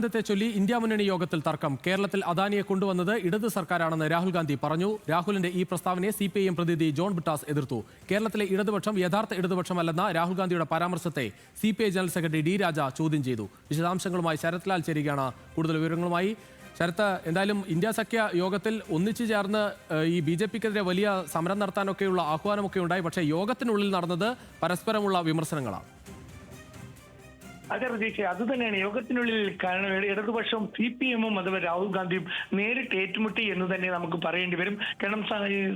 ത്തെ ചൊല്ലി ഇന്ത്യ മുന്നണി യോഗത്തിൽ തർക്കം. കേരളത്തിൽ അദാനിയെ കൊണ്ടുവന്നത് ഇടത് സർക്കാരാണെന്ന് രാഹുൽ ഗാന്ധി പറഞ്ഞു. രാഹുലിന്റെ ഈ പ്രസ്താവനയെ CPIM പ്രതിനിധി ജോൺ ബ്രിട്ടാസ് എതിർത്തു. കേരളത്തിലെ ഇടതുപക്ഷം യഥാർത്ഥ ഇടതുപക്ഷമല്ലെന്ന രാഹുൽ ഗാന്ധിയുടെ പരാമർശത്തെ CPI ജനറൽ സെക്രട്ടറി D രാജ ചോദ്യം ചെയ്തു. വിശദാംശങ്ങളുമായി ശരത് ലാൽ ചേരുകയാണ് കൂടുതൽ വിവരങ്ങളുമായി. ശരത്ത്, എന്തായാലും ഇന്ത്യ സഖ്യ യോഗത്തിൽ ഒന്നിച്ചു ചേർന്ന് ഈ BJPക്കെതിരെ വലിയ സമരം നടത്താനൊക്കെയുള്ള ആഹ്വാനമൊക്കെ ഉണ്ടായി. പക്ഷേ യോഗത്തിനുള്ളിൽ നടന്നത് പരസ്പരമുള്ള വിമർശനങ്ങളാണ്. അതെ പ്രതീക്ഷ, അത് തന്നെയാണ് യോഗത്തിനുള്ളിൽ. കാരണം ഇടതുപക്ഷവും CPIM-ഉം അതുപോലെ രാഹുൽ ഗാന്ധിയും നേരിട്ട് ഏറ്റുമുട്ടി എന്ന് തന്നെ നമുക്ക് പറയേണ്ടി വരും. കാരണം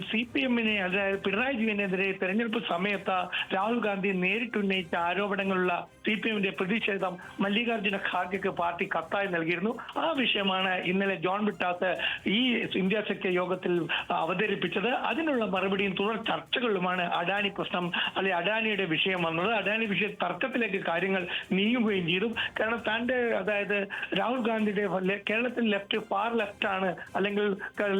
CPIM-നെ, അതായത് പിണറായി വിജയനെതിരെ തെരഞ്ഞെടുപ്പ് സമയത്ത് രാഹുൽ ഗാന്ധി നേരിട്ട് ഉന്നയിച്ച ആരോപണങ്ങളുള്ള CPIM-ന്റെ പ്രതിഷേധം മല്ലികാർജ്ജുന ഖാർഗെക്ക് പാർട്ടി കത്തായി നൽകിയിരുന്നു. ആ വിഷയമാണ് ഇന്നലെ ജോൺ ബ്രിട്ടാസ് ഈ ഇന്ത്യ സഖ്യ യോഗത്തിൽ അവതരിപ്പിച്ചത്. അതിനുള്ള മറുപടിയും തുടർ ചർച്ചകളുമാണ് അഡാനി പ്രശ്നം, അല്ലെ അഡാനിയുടെ വിഷയം വന്നത്. അഡാനി വിഷയ തർക്കത്തിലേക്ക് കാര്യങ്ങൾ നീങ്ങുകയും ചെയ്തു. കാരണം തന്റെ, അതായത് രാഹുൽ ഗാന്ധിയുടെ കേരളത്തിൽ ലെഫ്റ്റ് ഫാർ ലെഫ്റ്റ് ആണ്, അല്ലെങ്കിൽ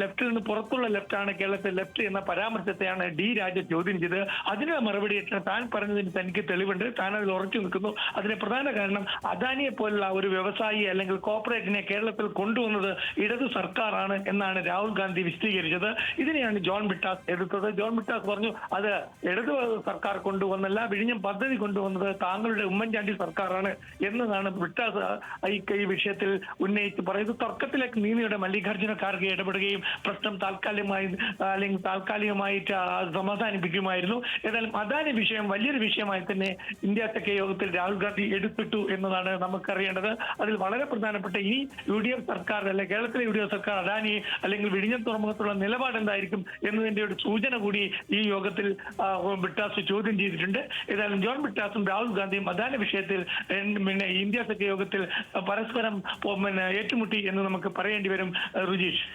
ലെഫ്റ്റിൽ നിന്ന് പുറത്തുള്ള ലെഫ്റ്റ് ആണ് കേരളത്തിൽ ലെഫ്റ്റ് എന്ന പരാമർശത്തെയാണ് D രാജ ചോദ്യം ചെയ്തത്. അതിനുള്ള മറുപടി താൻ പറഞ്ഞതിന് തനിക്ക് തെളിവുണ്ട്, താൻ അതിൽ ഉറച്ചു നിൽക്കുന്നു. അതിന് പ്രധാന കാരണം അദാനിയെ പോലുള്ള ഒരു വ്യവസായി അല്ലെങ്കിൽ കോർപ്പറേറ്റിനെ കേരളത്തിൽ കൊണ്ടുവന്നത് ഇടതു സർക്കാരാണ് എന്നാണ് രാഹുൽ ഗാന്ധി വിശദീകരിച്ചത്. ഇതിനെയാണ് ജോൺ ബ്രിട്ടാസ് എതിർത്തത്. ജോൺ ബ്രിട്ടാസ് പറഞ്ഞു, അത് ഇടതു സർക്കാർ കൊണ്ടുവന്നല്ല, വിഴിഞ്ഞം പദ്ധതി കൊണ്ടുവന്നത് താങ്കളുടെ ഉമ്മൻചാണ്ടി സർക്കാരാണ് എന്നതാണ് ബ്രിട്ടാസ് ഈ വിഷയത്തിൽ ഉന്നയിച്ച് പറയുന്നത്. തർക്കത്തിലേക്ക് നീതിയുടെ മല്ലികാർജ്ജുന ഖാർഗെ ഇടപെടുകയും പ്രശ്നം താൽക്കാലികമായിട്ട് സമാധാനിപ്പിക്കുമായിരുന്നു. ഏതായാലും അദാനി വിഷയം വലിയൊരു വിഷയമായി തന്നെ ഇന്ത്യ സഖ്യ യോഗത്തിൽ രാഹുൽ ഗാന്ധി എടുത്തിട്ടു എന്നതാണ് നമുക്കറിയേണ്ടത്. അതിൽ വളരെ പ്രധാനപ്പെട്ട ഈ UDF സർക്കാർ, അല്ലെങ്കിൽ കേരളത്തിലെ UDF സർക്കാർ അദാനി അല്ലെങ്കിൽ വിഴിഞ്ഞം തുറമുഖത്തുള്ള നിലപാട് എന്തായിരിക്കും എന്നതിന്റെ ഒരു സൂചന കൂടി ഈ യോഗത്തിൽ ബ്രിട്ടാസ് ചോദ്യം ചെയ്തിട്ടുണ്ട്. ഏതായാലും ജോൺ ബ്രിട്ടാസും രാഹുൽ ഗാന്ധിയും അദാനി വിഷയത്തിൽ ഇന്ത്യ സഖ്യ യോഗത്തിൽ പരസ്പരം ഏറ്റുമുട്ടി എന്ന് നമുക്ക് പറയേണ്ടി വരും. രുജീഷ്.